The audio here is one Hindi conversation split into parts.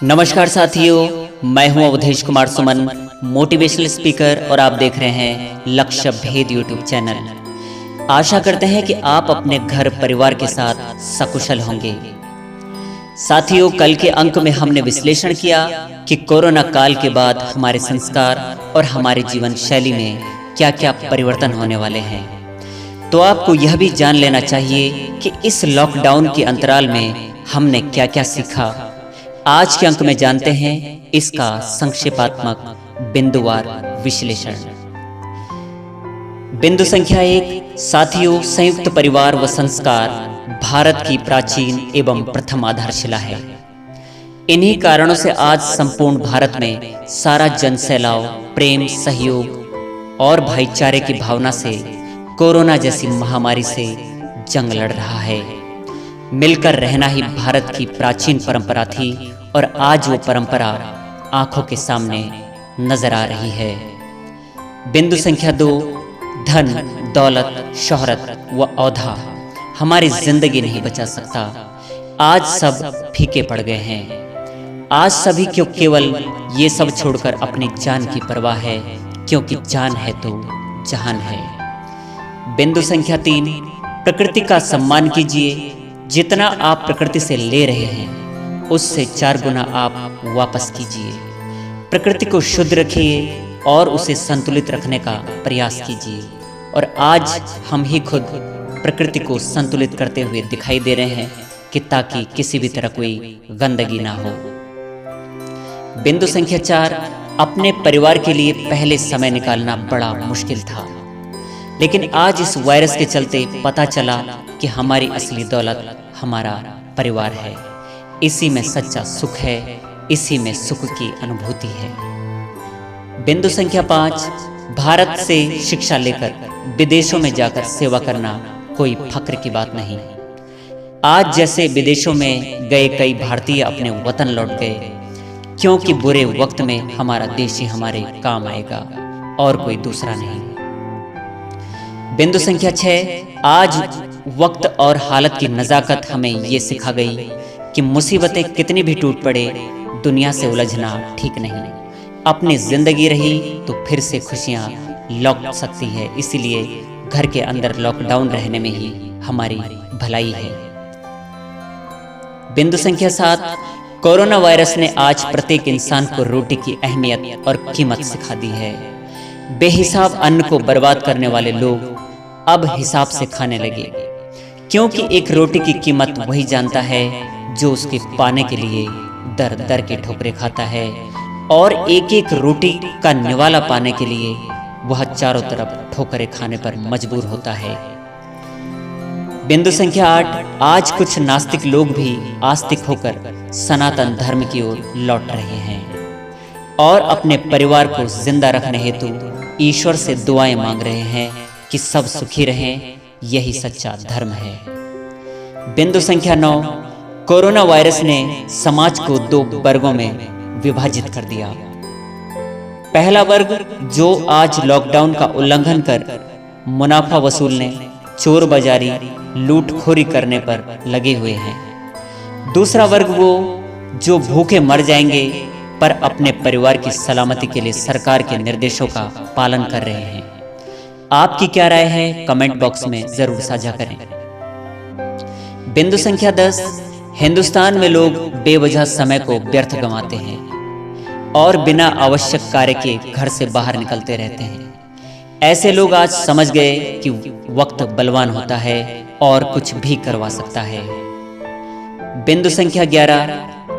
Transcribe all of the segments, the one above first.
नमस्कार साथियों, मैं हूं अवधेश कुमार सुमन, मोटिवेशनल स्पीकर और आप देख रहे हैं लक्ष्य भेद यूट्यूब चैनल। आशा करते हैं कि आप अपने घर परिवार के साथ सकुशल होंगे। साथियों, कल के अंक में हमने विश्लेषण किया कि कोरोना काल के बाद हमारे संस्कार और हमारे जीवन शैली में क्या क्या परिवर्तन होने वाले हैं। तो आपको यह भी जान लेना चाहिए कि इस लॉकडाउन के अंतराल में हमने क्या क्या सीखा। आज के अंक में जानते हैं इसका संक्षेपात्मक बिंदुवार विश्लेषण। बिंदु संख्या 1, साथियों, संयुक्त परिवार व संस्कार भारत की प्राचीन एवं प्रथम आधारशिला है। इन्हीं कारणों से आज संपूर्ण भारत में सारा जनसैलाव प्रेम, सहयोग और भाईचारे की भावना से कोरोना जैसी महामारी से जंग लड़ रहा है। मिलकर रहना ही भारत की प्राचीन परंपरा थी और आज वो परंपरा आंखों के सामने नजर आ रही है। बिंदु संख्या 2, धन, दौलत, शोहरत व औधा हमारी जिंदगी नहीं बचा सकता। आज सब फीके पड़ गए हैं। आज सभी क्यों केवल ये सब छोड़कर अपनी जान की परवाह है, क्योंकि जान है तो जहान है। बिंदु संख्या 3, प्रकृति का सम्मान कीजिए। जितना आप प्रकृति से ले रहे हैं उससे 4 गुना आप वापस कीजिए। प्रकृति को शुद्ध रखिए और उसे संतुलित रखने का प्रयास कीजिए। और आज हम ही खुद प्रकृति को संतुलित करते हुए दिखाई दे रहे हैं कि ताकि किसी भी तरह कोई गंदगी ना हो। बिंदु संख्या 4, अपने परिवार के लिए पहले समय निकालना बड़ा मुश्किल था, लेकिन आज इस वायरस के चलते पता चला कि हमारी असली दौलत हमारा परिवार है। इसी में सच्चा सुख है, इसी में सुख की अनुभूति है। बिंदु संख्या 5, भारत से शिक्षा लेकर विदेशों में जाकर सेवा करना कोई फक्र की बात नहीं। आज जैसे विदेशों में गए कई भारतीय अपने वतन लौट गए, क्योंकि बुरे वक्त में हमारा देश ही हमारे काम आएगा और कोई दूसरा नहीं। बिंदु संख्या 6, आज वक्त और हालत की नज़ाकत हमें ये सिखा गई कि मुसीबतें कितनी भी टूट पड़े, दुनिया से उलझना ठीक नहीं। अपनी जिंदगी रही तो फिर से खुशियाँ लौट सकती है, इसीलिए घर के अंदर लॉकडाउन रहने में ही हमारी भलाई है। बिंदु संख्या 7, कोरोना वायरस ने आज प्रत्येक इंसान को रोटी की अहमियत और कीमत सिखा दी है। बेहिसाब अन्न को बर्बाद करने वाले लोग अब हिसाब से खाने लगे, क्योंकि एक रोटी की कीमत वही जानता है जो उसके पाने के लिए दर दर के ठोकरें खाता है, और एक एक रोटी का निवाला पाने के लिए वह चारों तरफ ठोकरें खाने पर मजबूर होता है। बिंदु संख्या 8, आज कुछ नास्तिक लोग भी आस्तिक होकर सनातन धर्म की ओर लौट रहे हैं और अपने परिवार को जिंदा रखने हेतु ईश्वर से दुआएं मांग रहे हैं कि सब सुखी रहें। यही सच्चा धर्म है। बिंदु संख्या 9, कोरोना वायरस ने समाज को 2 वर्गों में विभाजित कर दिया। पहला वर्ग जो आज लॉकडाउन का उल्लंघन कर मुनाफा वसूलने, चोर बाजारी, लूटखोरी करने पर लगे हुए हैं। दूसरा वर्ग वो जो भूखे मर जाएंगे पर अपने परिवार की सलामती के लिए सरकार के निर्देशों का पालन कर रहे हैं। आपकी क्या राय है, कमेंट बॉक्स में जरूर साझा करें। बिंदु संख्या 10, हिंदुस्तान में लोग बेवजह समय को व्यर्थ गंवाते हैं और बिना आवश्यक कार्य के घर से बाहर निकलते रहते हैं। ऐसे लोग आज समझ गए कि वक्त बलवान होता है और कुछ भी करवा सकता है। बिंदु संख्या 11,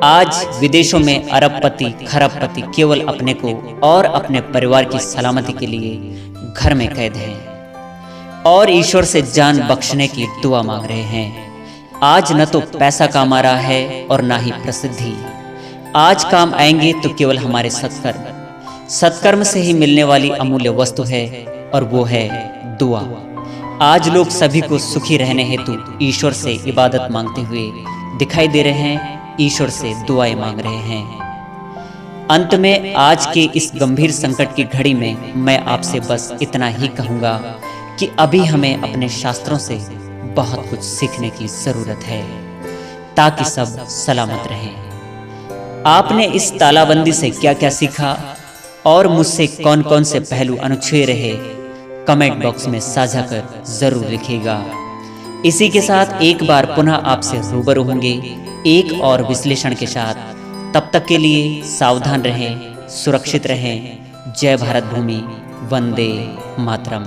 आज विदेशों में अरबपति खरबपति केवल अपने को और अपने परिवार की सलामती के लिए घर में कैद हैं और ईश्वर से जान बख्शने की दुआ मांग रहे हैं। आज न तो पैसा काम आ रहा है और ना ही प्रसिद्धि। आज काम आएंगे तो केवल हमारे सत्कर्म। सत्कर्म से ही मिलने वाली अमूल्य वस्तु है और वो है दुआ। आज लोग सभी को सुखी रहने हेतु ईश्वर से इबादत मांगते हुए दिखाई दे रहे हैं, ईश्वर से दुआएं मांग रहे हैं। अंत में आज के इस गंभीर संकट की घड़ी में मैं आपसे बस इतना ही कहूँगा कि अभी हमें अपने शास्त्रों से बहुत कुछ सीखने की ज़रूरत है ताकि सब सलामत रहें। आपने इस तालाबंदी से क्या क्या सीखा और मुझसे कौन कौन से पहलू अनछुए रहे, कमेंट बॉक्स में साझा कर जरूर लिखिएगा। इसी के साथ एक बार पुनः आपसे रूबरू होंगे एक और विश्लेषण के साथ। तब तक के लिए सावधान रहें, सुरक्षित रहें। जय भारत भूमि, वंदे मातरम।